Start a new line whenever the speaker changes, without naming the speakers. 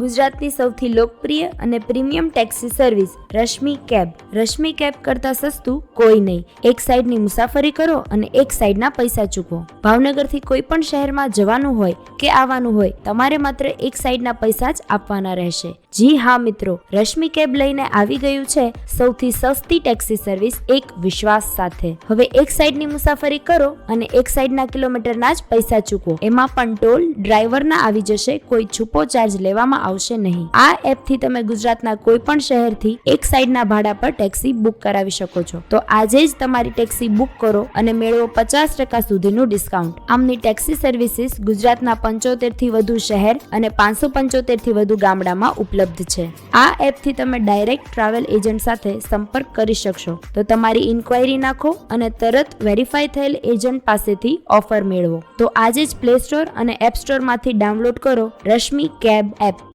ગુજરાતની સૌથી લોકપ્રિય અને premium taxi service Rashmi cab. Rashmi cab કરતાં સસ્તું કોઈ નહીં. એક સાઈડની મુસાફરી કરો અને એક સાઈડના પૈસા ચૂકવો. ભાવનગરથી કોઈ પણ શહેરમાં જવાનું હોય કે આવવાનું હોય, તમારે માત્ર એક સાઈડના પૈસા જ આપવાના રહેશે. જી હા મિત્રો, રશ્મિ કેબ લઈને આવી ગયું છે સૌથી સસ્તી ટેક્સી સર્વિસ એક વિશ્વાસ સાથે. હવે એક સાઈડની મુસાફરી કરો અને એક સાઈડના કિલોમીટરના જ પૈસા ચૂકવો. એમાં પણ ટોલ ડ્રાઈવરના આવી જશે, કોઈ છૂપો ચાર્જ લેવામાં આવશે નહીં. આ એપથી તમે ગુજરાતના કોઈ પણ શહેરથી એક સાઈડના ભાડા પર ટેક્સી બુક કરાવી શકો છો. તો આજે જ તમારી ટેક્સી બુક કરો અને મેળવો 50% સુધીનું ડિસ્કાઉન્ટ. આમની ટેક્સી સર્વિસીસ ગુજરાતના 75 થી વધુ શહેર અને 575 થી વધુ ગામડામાં ઉપલબ્ધ છે. આ એપથી તમે ડાયરેક્ટ ટ્રાવેલ એજન્ટ સાથે સંપર્ક કરી શકશો. તો તમારી ઇન્ક્વાયરી નાખો અને તરત વેરીફાઈ થયેલ એજન્ટ પાસેથી ઓફર મેળવો. તો આજે જ પ્લે સ્ટોર અને એપ સ્ટોરમાંથી ડાઉનલોડ કરો રશ્મિ કેબ એપ.